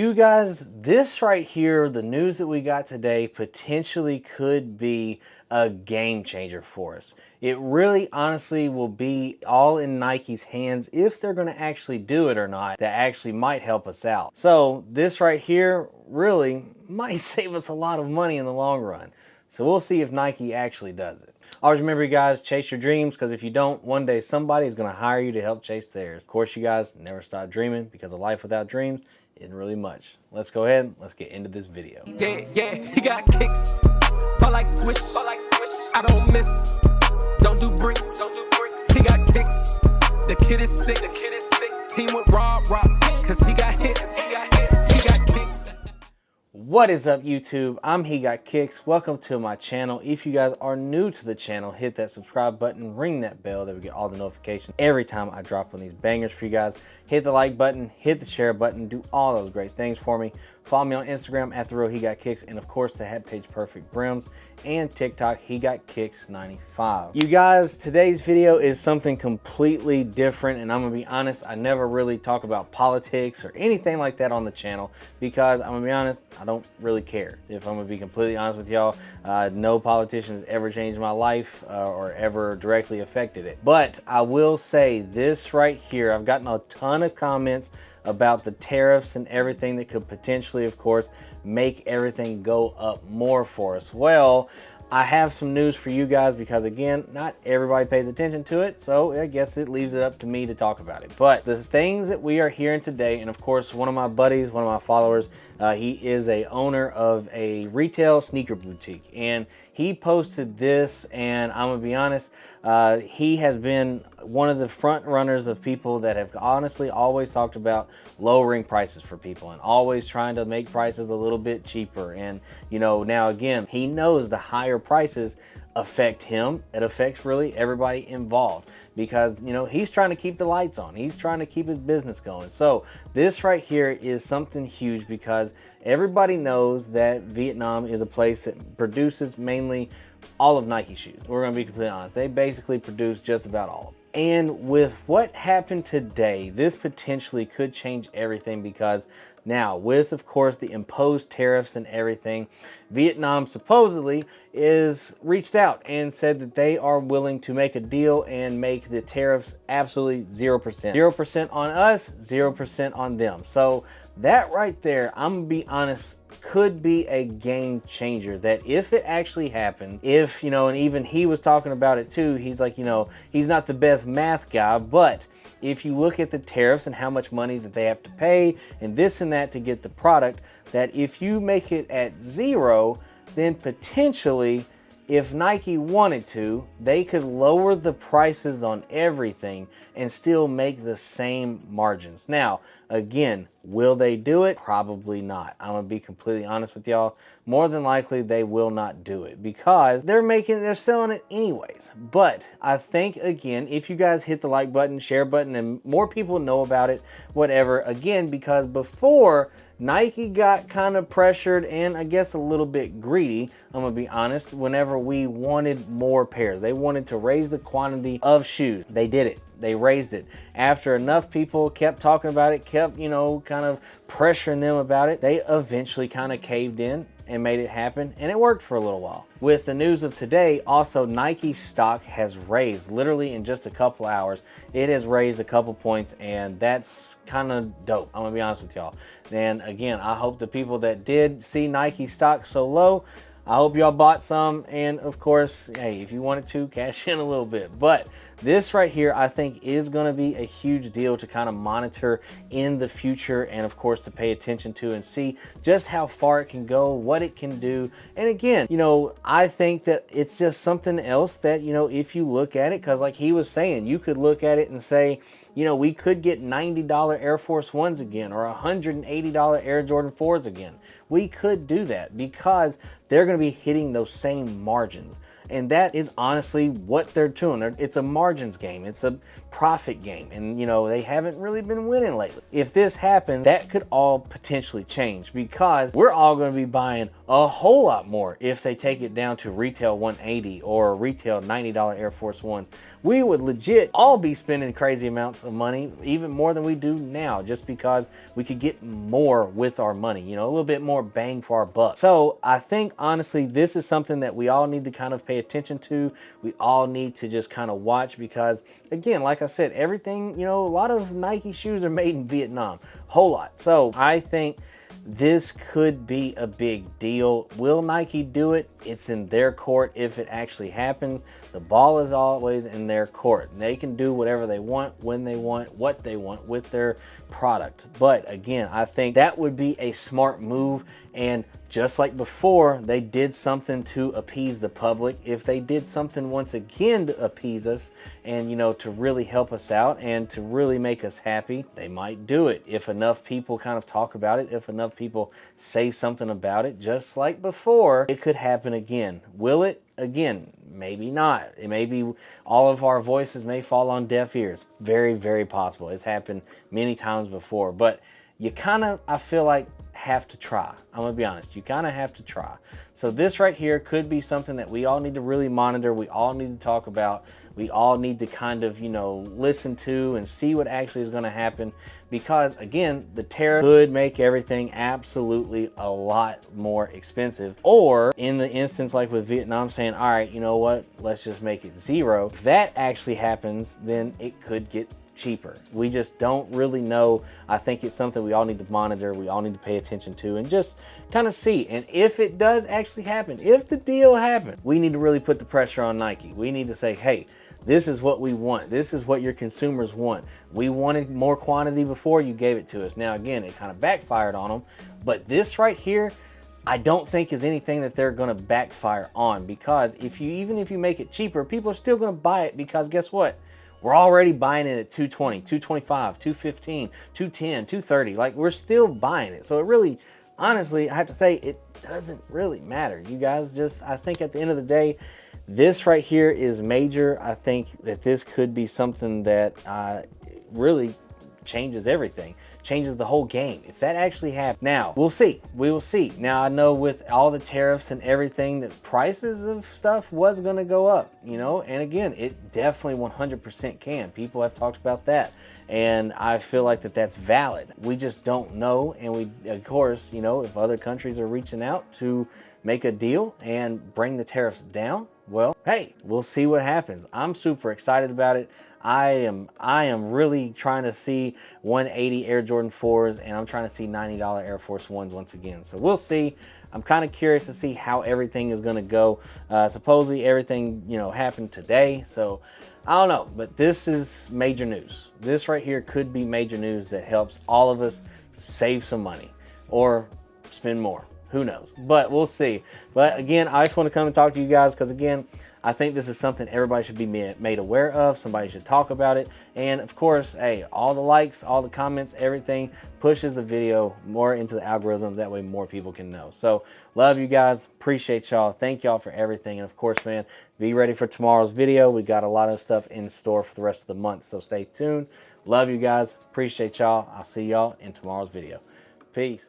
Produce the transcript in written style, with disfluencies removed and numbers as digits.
You guys, this right here, the news that we got today potentially could be a game changer for us. It really honestly will be all in Nike's hands if they're going to actually do it or not. That actually might help us out. So this right here really might save us a lot of money in the long run. So we'll see if Nike actually does it. Always remember, you guys, chase your dreams, because if you don't, one day somebody is going to hire you to help chase theirs. Of course, you guys, never stop dreaming, because a life without dreams isn't really much. Let's go ahead, let's get into this video. Yeah, he got kicks. Ball like swish. I don't miss. Don't do bricks. He got kicks. The kid is sick. Team with raw, cause he got hits. He got kicks. What is up, YouTube? I'm He Got Kicks. Welcome to my channel. If you guys are new to the channel, hit that subscribe button, ring that bell, that we get all the notifications every time I drop one of these bangers for you guys. Hit the like button, hit the share button, do all those great things for me. Follow me on Instagram at therealhegotkickz, and of course the head page Perfectbrimz, and TikTok HeGotKicks95. You guys, today's video is something completely different, and I'm gonna be honest, I never really talk about politics or anything like that on the channel, because I'm gonna be honest, I don't really care. If I'm gonna be completely honest with y'all, no politician has ever changed my life or ever directly affected it. But I will say this right here, I've gotten a ton of comments about the tariffs and everything that could potentially, of course, make everything go up more for us. Well, I have some news for you guys, because again, not everybody pays attention to it, so I guess it leaves it up to me to talk about it. But the things that we are hearing today, and of course, one of my buddies, one of my followers, he is a owner of a retail sneaker boutique, and he posted this, and I'm gonna be honest, he has been one of the front runners of people that have honestly always talked about lowering prices for people and always trying to make prices a little bit cheaper. And you know, now again, he knows the higher prices affect him. It affects really everybody involved, because you know, he's trying to keep the lights on, he's trying to keep his business going. So this right here is something huge, because everybody knows that Vietnam is a place that produces mainly all of Nike shoes. We're going to be completely honest, they basically produce just about all of them. And with what happened today, this potentially could change everything, because now with, of course, the imposed tariffs and everything, Vietnam supposedly is reached out and said that they are willing to make a deal and make the tariffs absolutely 0%. 0% on us, 0% on them. So that right there, I'm gonna be honest, could be a game changer. That if it actually happens, if, you know, and even he was talking about it too, he's like, you know, he's not the best math guy, but if you look at the tariffs and how much money that they have to pay and this and that to get the product, that if you make it at 0, then potentially, if Nike wanted to, they could lower the prices on everything and still make the same margins. Now, again, will they do it? Probably not. I'm gonna be completely honest with y'all. More than likely, they will not do it, because they're selling it anyways. But I think, again, if you guys hit the like button, share button, and more people know about it, whatever, again, because before, Nike got kind of pressured and I guess a little bit greedy, I'm gonna be honest, whenever we wanted more pairs. They wanted to raise the quantity of shoes. They did it. They raised it. After enough people kept talking about it, kept, you know, kind of pressuring them about it, they eventually kind of caved in and made it happen, and it worked for a little while. With the news of today, also Nike stock has raised, literally in just a couple hours, it has raised a couple points, and that's kind of dope. I'm gonna be honest with y'all. And again, I hope the people that did see Nike stock so low, I hope y'all bought some, and of course, hey, if you wanted to, cash in a little bit. But this right here, I think, is going to be a huge deal to kind of monitor in the future, and of course to pay attention to and see just how far it can go, what it can do. And again, you know, I think that it's just something else that, you know, if you look at it, because like he was saying, you could look at it and say, you know, we could get $90 Air Force Ones again, or $180 Air Jordan 4s again. We could do that, because they're going to be hitting those same margins. And that is honestly what they're doing. It's a margins game. It's a profit game. And, you know, they haven't really been winning lately. If this happens, that could all potentially change, because we're all going to be buying a whole lot more if they take it down to retail $180 or retail $90 Air Force Ones. we would legit all be spending crazy amounts of money, even more than we do now, just because we could get more with our money, you know, a little bit more bang for our buck. So I think honestly, this is something that we all need to kind of pay attention to. We all need to just kind of watch, because again, like I said, everything, you know, a lot of Nike shoes are made in Vietnam, whole lot. So I think this could be a big deal. Will Nike do it? It's in their court if it actually happens. The ball is always in their court. They can do whatever they want, when they want, what they want with their product. But again, I think that would be a smart move. And just like before, they did something to appease the public. If they did something once again to appease us and, you know, to really help us out and to really make us happy, they might do it. If enough people kind of talk about it, if enough people say something about it, just like before, it could happen again. Will it? Again, maybe not. It may be all of our voices may fall on deaf ears. Very, very possible. It's happened many times before, but you kind of, I feel like, have to try. I'm gonna be honest, you kind of have to try. So this right here could be something that we all need to really monitor. We all need to talk about. We all need to kind of, you know, listen to and see what actually is going to happen, because again, the tariff could make everything absolutely a lot more expensive. Or in the instance like with Vietnam saying, all right, you know what, let's just make it zero. If that actually happens, then it could get cheaper. We just don't really know. I think it's something we all need to monitor, we all need to pay attention to, and just kind of see. And if it does actually happen, if the deal happens, we need to really put the pressure on Nike. We need to say, hey, this is what we want. This is what your consumers want. We wanted more quantity before, you gave it to us. Now again, it kind of backfired on them, but this right here, I don't think is anything that they're going to backfire on, because even if you make it cheaper, people are still going to buy it, because guess what? We're already buying it at 220, 225, 215, 210, 230. Like, we're still buying it. So it really, honestly, I have to say, it doesn't really matter. You guys just, I think at the end of the day, this right here is major. I think that this could be something that really changes everything, changes the whole game. If that actually happens, now we'll see. We will see. Now I know with all the tariffs and everything, that prices of stuff was going to go up, you know, and again, it definitely 100% can. People have talked about that, and I feel like that's valid. We just don't know. And we, of course, you know, if other countries are reaching out to make a deal and bring the tariffs down, well, hey, we'll see what happens. I'm super excited about it. I am really trying to see 180 Air Jordan 4s, and I'm trying to see $90 Air Force 1s once again. So we'll see. I'm kind of curious to see how everything is going to go. Supposedly everything, you know, happened today. So I don't know, but this is major news. This right here could be major news that helps all of us save some money or spend more. Who knows? But we'll see. But again, I just want to come and talk to you guys, because again, I think this is something everybody should be made aware of. Somebody should talk about it. And of course, hey, all the likes, all the comments, everything pushes the video more into the algorithm. That way more people can know. So love you guys. Appreciate y'all. Thank y'all for everything. And of course, man, be ready for tomorrow's video. We got a lot of stuff in store for the rest of the month. So stay tuned. Love you guys. Appreciate y'all. I'll see y'all in tomorrow's video. Peace.